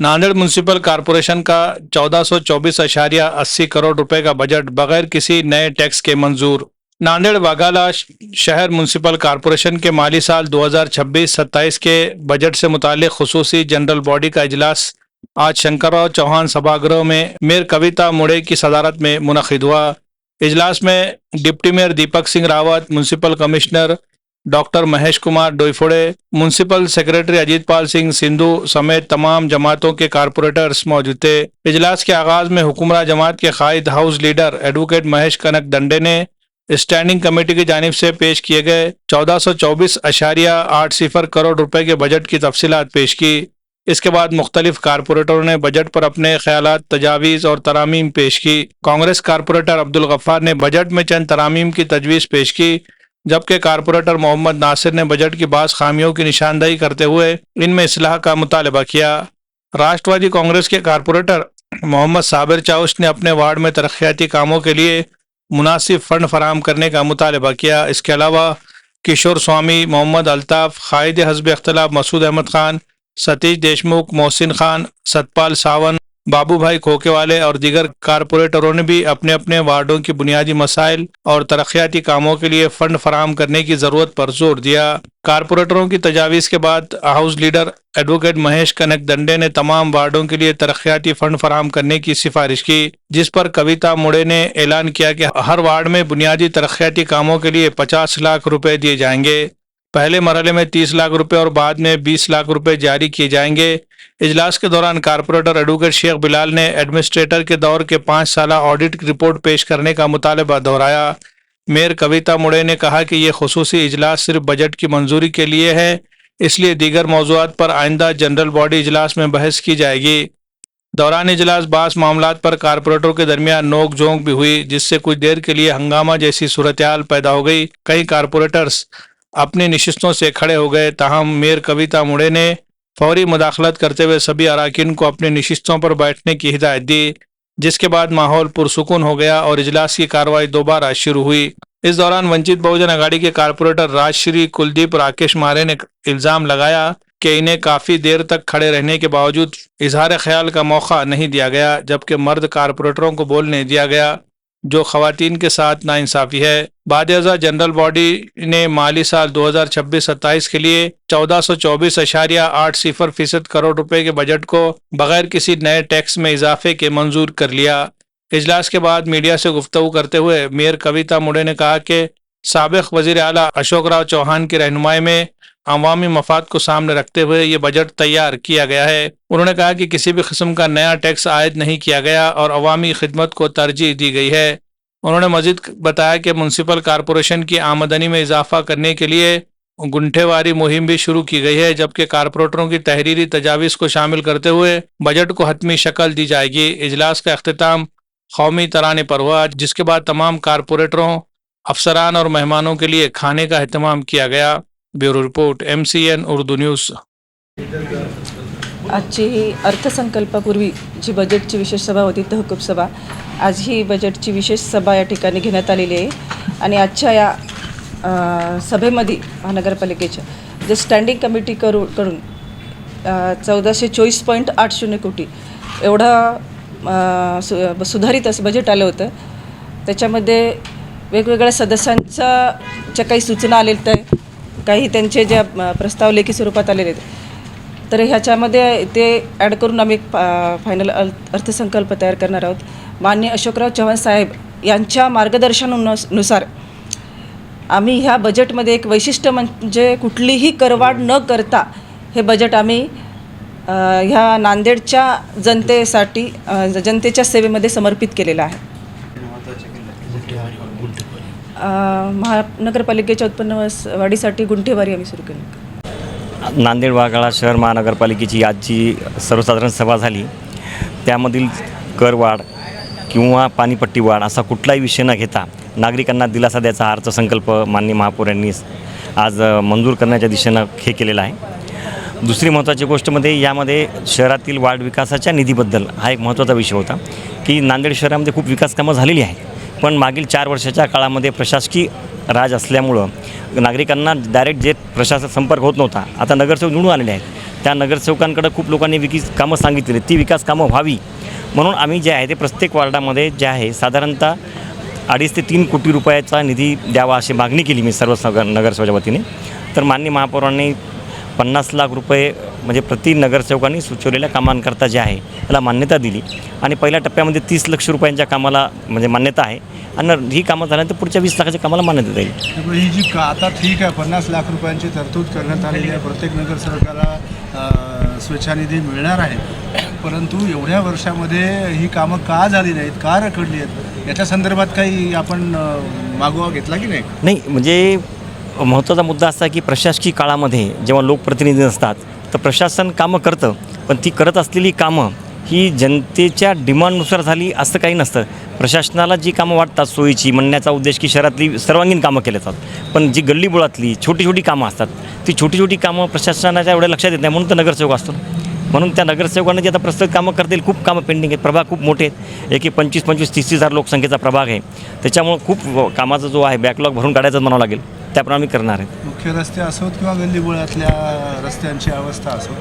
Nanded municipal corporation का 1424.80 करोड़ रुपए का बजट बगैर किसी नए टैक्स के मंजूर। नांदेड़ वाघाला शहर म्युनिसिपल कॉरपोरेशन के माली साल 2026-27 के बजट से मुतालिक खुसूसी जनरल बॉडी का इजलास आज शंकरराव चौहान सभागृह में मेयर कविता मुड़े की सदारत में मुनक़िद हुआ। इजलास में deputy mayor Deepak Singh Rawat, municipal commissioner doctor Mahesh Kumar Doiphode, municipal secretary Ajitpal Singh Sindhu समेत तमाम जमातों के कारपोरेटर्स मौजूद थे। इजलास के आगाज में हुकुमरा जमात के कायद house leader advocate Mahesh Kanak Dande ने स्टैंडिंग कमेटी की जानिब से पेश किए गए 1424.80 करोड़ रुपए के बजट की तफसीलात पेश की। इसके बाद मुख्तलिफ कारपोरेटरों ने बजट पर अपने ख्यालात, तजावीज़ और तरामीम पेश की। कांग्रेस कारपोरेटर अब्दुल गफ्फार ने बजट में चंद तरामीम की तजवीज़ पेश की, जबकि कारपोरेटर मोहम्मद नासिर ने बजट की बाज़ खामियों की निशानदही करते हुए इनमें इस्लाह का मुतालबा किया। राष्ट्रवादी कांग्रेस के कारपोरेटर मोहम्मद साबिर चाउश ने अपने वार्ड में तरक्याती कामों के लिए मुनासिब फंड फराहम करने का मुतालबा किया। इसके अलावा किशोर स्वामी, मोहम्मद अल्ताफ़, कायद हज़्ब इख्तिलाफ मसूद अहमद खान, सतीश देशमुख, मोहसिन खान, सतपाल सावन, बाबू भाई खोकेवाले और दीगर कारपोरेटरों ने भी अपने अपने वार्डों की बुनियादी मसाइल और तरक्याती कामों के लिए फंड फराहम करने की ज़रूरत पर जोर दिया। कारपोरेटरों की तजावीज़ के बाद house leader advocate Mahesh Kanak Dande ने तमाम वार्डों के लिए तरक्याती फंड फराहम करने की सिफारिश की, जिस पर कविता मुड़े ने ऐलान किया कि हर वार्ड में बुनियादी तरक्याती कामों के लिए 50 लाख रुपए दिए जाएंगे। पहले मरहले में 30 लाख रुपए और बाद में 20 लाख रुपए जारी किए जाएंगे। इजलास के दौरान कारपोरेटर एडवोकेट शेख बिलाल ने एडमिनिस्ट्रेटर के दौर के 5 साला ऑडिट रिपोर्ट पेश करने का मुतालबा दोहराया। मेयर कविता मुड़े ने कहा कि ये खुसूसी इजलास सिर्फ बजट की मंजूरी के लिए है, इसलिए दीगर मौज़ूआत पर आइंदा जनरल बॉडी इजलास में बहस की जाएगी। दौरान इजलास बास मामलात पर कारपोरेटरों के दरमियान नोक झोंक भी हुई, जिससे कुछ देर के लिए हंगामा जैसी सूरत हाल पैदा हो गई। कई कारपोरेटर्स अपनी नशिस्तों से खड़े हो गए, ताहम मेयर कविता मुड़े ने फौरी मुदाखलत करते हुए सभी अराकीन को अपनी नशिस्तों पर बैठने की हिदायत दी, जिसके बाद माहौल पुरसुकून हो गया और इजलास की कार्रवाई दोबारा शुरू हुई। इस दौरान वंचित बहुजन अघाड़ी के कारपोरेटर राजश्री कुलदीप राकेश मारे ने इल्ज़ाम लगाया कि इन्हें काफ़ी देर तक खड़े रहने के बावजूद इजहार ख्याल का मौका नहीं दिया गया, जबकि मर्द कारपोरेटरों को बोलने दिया गया, जो खवातीन के साथ नाइंसाफ़ी है। बाद-ए-अज़ा जनरल बॉडी ने माली साल 2026-27 के लिए 1424.80% करोड़ रुपए के बजट को बगैर किसी नए टैक्स में इजाफे के मंजूर कर लिया। इजलास के बाद मीडिया से गुफ्तगू करते हुए मेयर कविता मुड़े ने कहा कि साबिक वज़ीर आला अशोक राव चौहान की रहनुमाई में अवामी मफाद को सामने रखते हुए ये बजट तैयार किया गया है। उन्होंने कहा कि किसी भी किस्म का नया टैक्स आयद नहीं किया गया और अवामी खिदमत को तरजीह दी गई है। उन्होंने मजीद बताया कि म्युनिसिपल कॉरपोरेशन की आमदनी में इजाफा करने के लिए गुंठेवारी मुहिम भी शुरू की गई है, जबकि कारपोरेटरों की तहरीरी तजावीज़ को शामिल करते हुए बजट को हतमी शक्ल दी जाएगी। इजलास का अख्तिताम कौमी तराने पर हुआ, जिसके बाद तमाम कारपोरेटरों, अफसरान और मेहमानों के लिए खाने का अहतमाम किया गया। Bureau report, MCN Urdu news. आजची ही अर्थसंकल्पापूर्वी जी बजेटची विशेष सभा होती, तहकूब सभा, आज ही बजेटची विशेष सभा या ठिकाणी घेण्यात आलेली आहे। आणि आजच्या या सभेमध्ये महानगरपालिकेच्या जे स्टँडिंग कमिटी कडून 1424.80 कोटी एवढा सुधारित असं बजेट आलं होतं। त्याच्यामध्ये वेगवेगळ्या सदस्यांच्या ज्या काही सूचना आलेल्या आहेत, काही त्यांचे ज्या प्रस्ताव लेखी स्वरूपात आलेले आहेत, तर ह्याच्यामध्ये ते ॲड करून आम्ही फायनल अर्थसंकल्प तयार करणार आहोत। माननीय अशोकराव चव्हाण साहेब यांच्या मार्गदर्शनानुसार आम्ही ह्या बजेटमध्ये एक वैशिष्ट्य म्हणजे कुठलीही करवाढ न करता हे बजेट आम्ही ह्या नांदेडच्या जनतेसाठी जनतेच्या सेवेमध्ये समर्पित केलेलं आहे। महानगरपालिकेच्या उत्पन्न वाढीसाठी गुंठेवारी आम्ही सुरू केली। नांदेड वाघाळा शहर महानगरपालिकेची आजची सर्वसाधारण सभा झाली। त्यामधील करवाढ किंवा पाणीपट्टी वाढ असा कुठलाही विषय न घेता नागरिकांना दिलासा द्यायचा हा अर्थसंकल्प माननीय महापौर यांनी आज मंजूर करण्याच्या दिशेनं हे केलेला आहे। दुसरी महत्त्वाची गोष्ट म्हणजे यामध्ये शहरातील वाढ विकासाच्या निधीबद्दल हा एक महत्त्वाचा विषय होता की नांदेड शहरामध्ये खूप विकास कामं झालेली आहेत, पण मागील 4 वर्षाच्या काळामध्ये प्रशासकीय राज असल्यामुळं नागरिकांना डायरेक्ट जे प्रशासक संपर्क होत नव्हता, आता नगरसेवक निवडून आलेले आहेत, त्या नगरसेवकांकडे खूप लोकांनी कामं सांगितलेली, ती विकास कामं व्हावी म्हणून आम्ही जे आहे ते प्रत्येक वार्डामध्ये जे आहे साधारणतः 2.5 ते 3 कोटी रुपयाचा निधी द्यावा अशी मागणी केली मी सर्व नगरसेवकाच्या वतीने. तर माननीय महापौरांनी 50 लाख रुपये म्हणजे प्रति नगरसेवकांनी सुचवलेल्या कामांकरता जे आहे त्याला मान्यता दिली आणि पहिल्या टप्प्यामध्ये 30 लक्ष रुपयांच्या कामाला म्हणजे मान्यता आहे आणि ही कामं झाल्यानंतर पुढच्या 20 लाखाच्या कामाला मान्यता देईल. त्यामुळे ही जी आता ठीक आहे 50 लाख रुपयांची तरतूद करण्यात आलेली आहे, प्रत्येक नगरसेवकाला स्वेच्छानिधी मिळणार आहे, परंतु एवढ्या वर्षामध्ये ही कामं का झाली नाहीत, का रखडली आहेत, याच्या संदर्भात काही आपण मागोवा घेतला की नाही? नाही म्हणजे महत्त्वाचा मुद्दा असा की प्रशासकीय काळामध्ये जेव्हा लोकप्रतिनिधी असतात तर प्रशासन कामं करतं, पण ती करत असलेली कामं ही जनतेच्या डिमांडनुसार झाली असं काही नसतं. प्रशासनाला जी कामं वाटतात सोयीची, म्हणण्याचा उद्देश की शहरातली सर्वांगीण कामं केली जातात, पण जी गल्लीबोळातली छोटी छोटी कामं असतात ती छोटी छोटी कामं प्रशासनाच्या एवढ्या लक्षात येत नाही, म्हणून तर नगरसेवक असतो. म्हणून त्या नगरसेवकांना जे आता प्रस्तुत कामं करतील, खूप कामं पेंडिंग आहेत, प्रभाग खूप मोठे आहेत, 25-30 हजार लोकसंख्येचा प्रभाग आहे, त्याच्यामुळं खूप कामाचा जो आहे बॅकलॉग भरून काढायचाच म्हणावं लागेल, त्याप्रमाणे आम्ही करणार आहे. मुख्य रस्ते असोत किंवा गल्लीबोळातल्या रस्त्यांची अवस्था असो,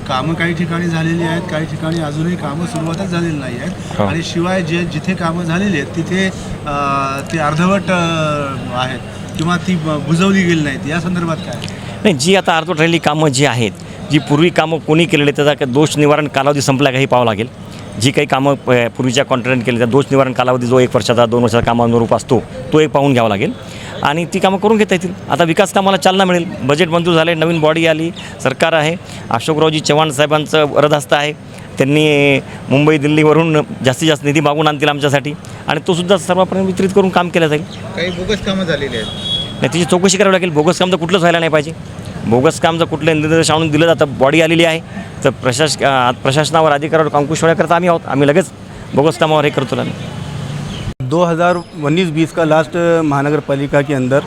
कामं काही ठिकाणी झालेली आहेत, काही ठिकाणी अजूनही कामं सुरुवातच झालेली नाही आहेत आणि शिवाय जिथे कामं झालेली आहेत तिथे ती अर्धवट आहेत किंवा ती बुजवली गेली नाहीत, या संदर्भात काय? नाही, जी आता अर्धवट राहिलेली कामं जी आहेत, जी पूर्वी कामं कोणी केलेली त्याचा दोष निवारण कालावधी संपला काही पाहावं लागेल. जी काही कामं पूर्वीच्या कॉन्ट्रॅक्टने केली त्या दोष निवारण कालावधी जो 1 वर्षाचा 2 वर्षाचा कामानुरूप असतो तो एक पाहून घ्यावा लागेल आणि ती कामं करून घेता येतील. आता विकास कामाला चालना मिळेल, बजेट मंजूर झाले, नवीन बॉडी आली, सरकार आहे, अशोकरावजी चव्हाण साहेबांचं वरदहस्त आहे, त्यांनी मुंबई दिल्लीवरून जास्तीत जास्त निधी मागून आणतील आमच्यासाठी आणि तो सुद्धा सर्वांपर्यंत वितरित करून काम केलं जाईल. काही बोगस कामं झालेली आहेत, नाही त्याची चौकशी करावी लागेल. बोगस काम तर कुठलंच व्हायला नाही पाहिजे. बोगस काम जर कुठलं निर्देश आणून दिलं जातं, बॉडी आलेली आहे तर प्रशासनावर अधिकारावर अंकुश करता आम्ही आहोत, आम्ही लगेच बोगस कामावर हे करतो. 2019-20 का लास्ट महानगर पालिका के अंदर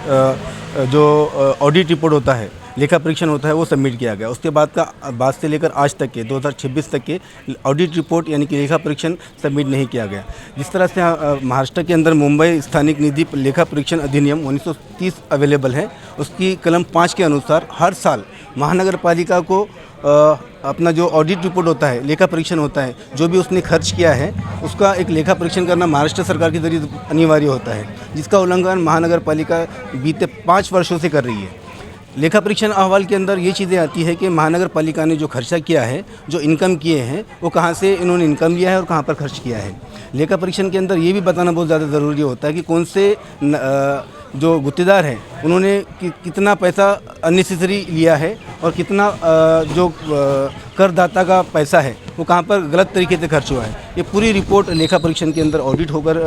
जो ऑडिट रिपोर्ट होता है, लेखा परीक्षण होता है, वो सबमिट किया गया. उसके बाद से लेकर आज तक के 2026 तक के ऑडिट रिपोर्ट यानी कि लेखा परीक्षण सबमिट नहीं किया गया. जिस तरह से महाराष्ट्र के अंदर मुंबई स्थानिक निधि लेखा परीक्षण अधिनियम 1930 अवेलेबल है, उसकी कलम 5 के अनुसार हर साल महानगर पालिका को अपना जो ऑडिट रिपोर्ट होता है, लेखा परीक्षण होता है, जो भी उसने खर्च किया है उसका एक लेखा परीक्षण करना महाराष्ट्र सरकार के जरिए अनिवार्य होता है, जिसका उल्लंघन महानगर पालिका बीते 5 वर्षों से कर रही है. लेखा परीक्षण अहवाल के अंदर ये चीज़ें आती है कि महानगर पालिका ने जो खर्चा किया है, जो इनकम किए हैं, वो कहाँ से इन्होंने इनकम लिया है और कहाँ पर खर्च किया है. लेखा परीक्षण के अंदर ये भी बताना बहुत ज़्यादा ज़रूरी होता है कि कौन से जो गुत्तेदार हैं उन्होंने कितना पैसा अननेसेसरी लिया है और कितना जो करदाता का पैसा है वो कहाँ पर गलत तरीके से खर्च हुआ है. ये पूरी रिपोर्ट लेखा परीक्षण के अंदर ऑडिट होकर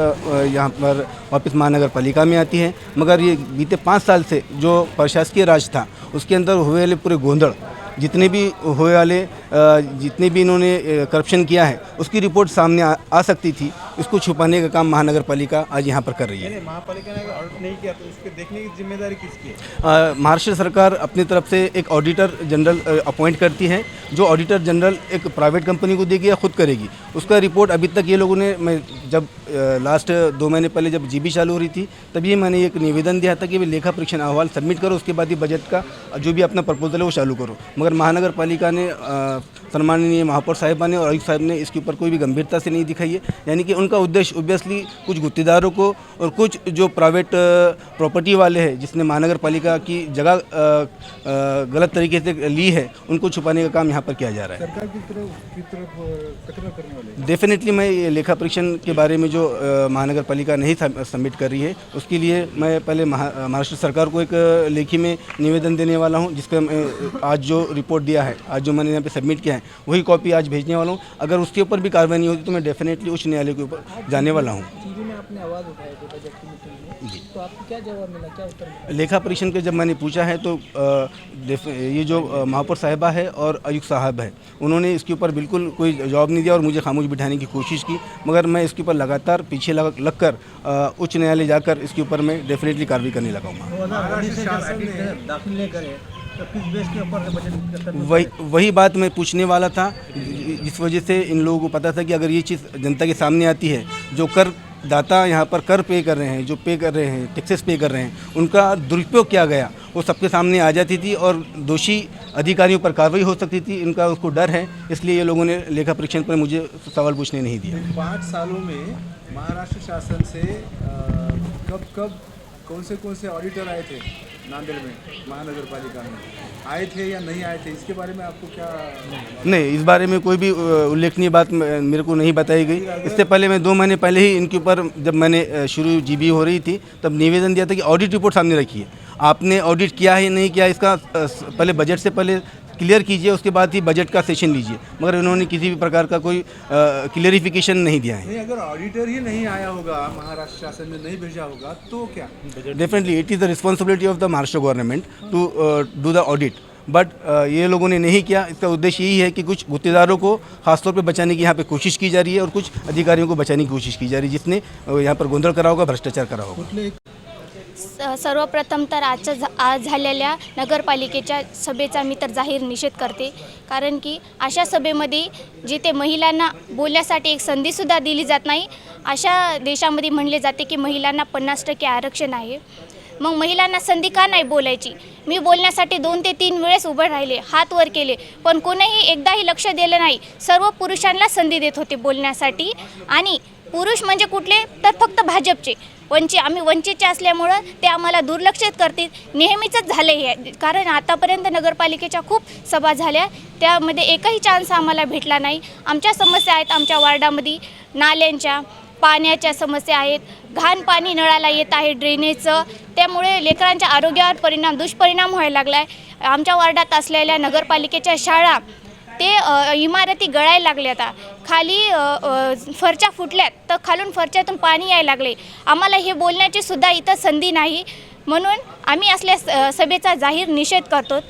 यहाँ पर वापस महानगर पालिका में आती है. मगर ये बीते 5 साल से जो प्रशासकीय राज था उसके अंदर हुए वाले पूरे गोंधड़, जितने भी हुए वाले जितने भी इन्होंने करप्शन किया है उसकी रिपोर्ट सामने आ सकती थी. इसको छुपाने का काम महानगर पालिका आज यहाँ पर कर रही है. महापालिका ने ऑडिट नहीं किया तो उसके देखने की जिम्मेदारी किसकी है? महाराष्ट्र सरकार अपनी तरफ से एक ऑडिटर जनरल अपॉइंट करती है, जो ऑडिटर जनरल एक प्राइवेट कंपनी को देगी या खुद करेगी. उसका रिपोर्ट अभी तक ये लोगों ने, मैं जब लास्ट 2 महीने पहले जब जीबी चालू हो रही थी तभी मैंने एक निवेदन दिया था कि वे लेखा परीक्षण अहवाल सबमिट करो, उसके बाद ही बजट का जो भी अपना प्रपोजल है वो चालू करो. मगर महानगर पालिका ने, सम्माननीय महापौर साहिबा ने और आयुक्त साहब ने इसके ऊपर कोई भी गंभीरता से नहीं दिखाई है. यानी कि उनका उद्देश्य ऑब्वियसली कुछ गुत्तेदारों को और कुछ जो प्राइवेट प्रॉपर्टी वाले हैं जिसने महानगर पालिका की जगह गलत तरीके से ली है, उनको छुपाने का काम यहाँ पर किया जा रहा है. सरकार की तरफ कचरा करने वाले डेफिनेटली मैं ये लेखा परीक्षण के बारे में जो महानगर पालिका नहीं सबमिट कर रही है उसके लिए मैं पहले महाराष्ट्र सरकार को एक लेखी में निवेदन देने वाला हूँ, जिसका मैं आज जो रिपोर्ट दिया है, आज जो मैंने यहाँ पे सबमिट किया है, वही कॉपी आज भेजने वाला हूँ. अगर उसके ऊपर भी कार्रवाई नहीं होती तो मैं डेफिनेटली उच्च न्यायालय के ऊपर जाने वाला हूँ. टीवी में आपने आवाज़ उठाई थी बजट की मीटिंग में, तो आपको क्या जवाब मिला, क्या उत्तर मिला? लेखा परीक्षण के जब मैंने पूछा है तो ये जो महापौर साहिबा है और आयुक्त साहब है उन्होंने इसके ऊपर बिल्कुल कोई जवाब नहीं दिया और मुझे खामोश बिठाने की कोशिश की. मगर मैं इसके ऊपर लगातार पीछे लग कर उच्च न्यायालय जाकर इसके ऊपर मैं डेफिनेटली कार्रवाई करने लगा हूँ. दाखिल नहीं करे तो किस बेस के ऊपर बजट? वही बात मैं पूछने वाला था, जिस वजह से इन लोगों को पता था कि अगर ये चीज़ जनता के सामने आती है, जो कर दाता यहाँ पर कर पे कर रहे हैं, जो पे कर रहे हैं, टैक्सेस पे कर रहे हैं, उनका दुरुपयोग किया गया वो सबके सामने आ जाती थी और दोषी अधिकारियों पर कार्रवाई हो सकती थी। इनका उसको डर है, इसलिए ये लोगों ने लेखा परीक्षण पर मुझे सवाल पूछने नहीं दिया। 5 सालों में महाराष्ट्र शासन से कब कौन से ऑडिटर आए थे नांदेड़ में महानगर पालिका में, आए थे या नहीं आए थे, इसके बारे में आपको क्या? नहीं, इस बारे में कोई भी उल्लेखनीय बात मेरे को नहीं बताई गई। इससे पहले मैं 2 महीने पहले ही इनके ऊपर, जब मैंने शुरू जीबी हो रही थी, तब निवेदन दिया था कि ऑडिट रिपोर्ट सामने रखिए, आपने ऑडिट किया है नहीं किया, इसका पहले बजट से पहले क्लियर कीजिए, उसके बाद ही बजट का सेशन लीजिए। मगर उन्होंने किसी भी प्रकार का कोई क्लियरिफिकेशन नहीं दिया है। नहीं, अगर ऑडिटर ही नहीं आया होगा, महाराष्ट्र शासन ने नहीं भेजा होगा, तो क्या? Definitely it is the responsibility of the Maharashtra government to do the audit, but ये लोगों ने नहीं किया। इसका उद्देश्य यही है कि कुछ गुत्तेदारों को खासतौर पे बचाने की यहाँ पे कोशिश की जा रही है और कुछ अधिकारियों को बचाने की कोशिश की जा रही है, जिसने यहाँ पर गोंधळ करा होगा, भ्रष्टाचार करा होगा। सर्वप्रथम तर आज झालेल्या नगरपालिकेच्या सभेचा मी तर जाहीर निषेध करते, कारण की अशा सभेमध्ये जिथे महिलांना बोलण्यासाठी एक संधीसुद्धा दिली जात नाही, अशा देशामध्ये म्हणले जाते की महिलांना 50% आरक्षण आहे। मग महिलांना संधी का नाही बोलायची? मी बोलण्यासाठी 2 ते 3 वेळेस उभे राहिले, हात वर केले, पण कोणीही एकदाही लक्ष दिलं नाही। सर्व पुरुषांना संधी देत होते बोलण्यासाठी, आणि पुरुष म्हणजे कुठले तर फक्त भाजपचे। आम्ही वंचितचे असल्यामुळं ते आम्हाला दुर्लक्षित करतील, नेहमीच झालं हे। कारण आतापर्यंत नगरपालिकेच्या खूप सभा झाल्या, त्यामध्ये एकही चान्स आम्हाला भेटला नाही। आमच्या समस्या आहेत, आमच्या वार्डामध्ये नाल्यांच्या पाण्याच्या समस्या आहेत, घाण पाणी नळाला येत आहे ड्रेनेजचं, त्यामुळे लेकरांच्या आरोग्यावर दुष्परिणाम व्हायला लागला आहे। आमच्या वार्डात असलेल्या नगरपालिकेच्या शाळा ते इमारती गळायला लागल्या, आता खाली फरच्या फुटल्यात, तर खालून फरच्यातून पाणी यायला लागले। आम्हाला हे बोलण्याची सुद्धा इथं संधी नाही, म्हणून आम्ही असल्या सभेचा जाहीर निषेध करतो।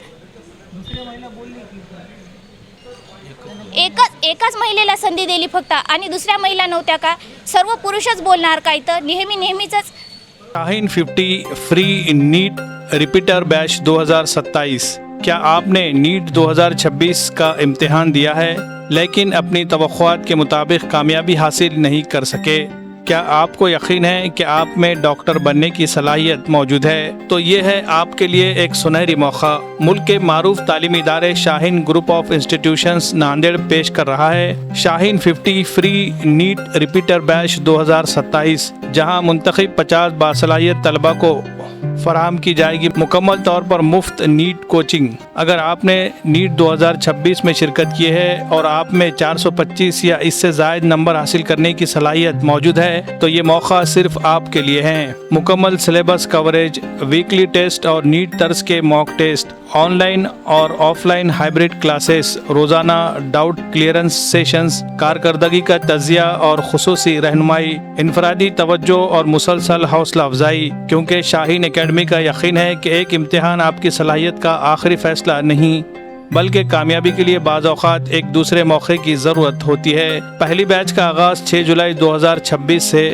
एकाच महिलेला संधी दिली फक्त, आणि दुसऱ्या महिला नव्हत्या का? सर्व पुरुषच बोलणार का इथं? नेहमीच शाहीन 50 फ्री नीट रिपीटर बैच 2027। क्या आपने नीट 2026 का इम्तिहान दिया है लेकिन अपनी तवक्कुआत के मुताबिक कामयाबी हासिल नहीं कर सके? क्या आपको यकीन है कि आप में डॉक्टर बनने की सलाहियत मौजूद है? तो ये है आपके लिए एक सुनहरी मौका। मुल्क के मारूफ तालीमी इदारे Shaheen group of institutions Nanded पेश कर रहा है शाहीन 50 फ्री नीट रिपीटर बैच 2027, जहां मुंतखब 50 बासलाहियत तलबा को फराहम की जाएगी मुकम्मल तौर पर मुफ्त नीट कोचिंग। अगर आपने नीट 2026 में शिरकत की है और आप में 425 या इससे ज़ायद नंबर हासिल करने की सलाहियत मौजूद है, तो ये मौका सिर्फ आपके लिए है। मुकम्मल सिलेबस कवरेज, वीकली टेस्ट और नीट तर्ज के मॉक टेस्ट, ऑनलाइन और ऑफलाइन हाइब्रिड क्लासेस, रोज़ाना डाउट क्लियरेंस सेशंस, कारकर्दगी का तज़िया और खुसूसी रहनुमाई, इनफरादी तवज्जो और मुसलसल हौसला अफजाई। क्योंकि शाहीन एकेडमी का यकीन है कि एक इम्तिहान आपकी सलाहियत का आखिरी फ़ैसला नहीं, बल्कि कामयाबी के लिए बाज़ औक़ात एक दूसरे मौके की ज़रूरत होती है। पहली बैच का आगाज़ 6 जुलाई 2026 से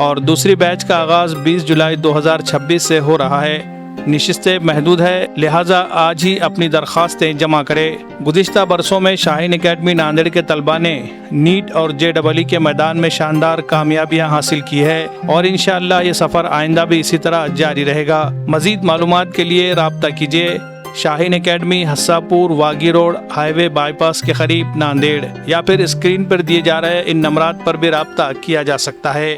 और दूसरी बैच का आगाज़ 20 जुलाई 2026 से हो रहा है। नशिस्तें महदूद है, लिहाजा आज ही अपनी दरख्वास्तें जमा करें। गुज़िश्ता बरसों में शाहीन एकेडमी नांदेड़ के तलबा ने नीट और JEE के मैदान में शानदार कामयाबियां हासिल की है और इंशाअल्लाह ये सफ़र आइंदा भी इसी तरह जारी रहेगा। मज़ीद मालूमात के लिए राब्ता कीजिए Shaheen academy, हस्सापुर वागी road, highway bypass के करीब नांदेड़, या फिर स्क्रीन पर दिए जा रहे इन नंबरात पर भी राब्ता किया जा सकता है।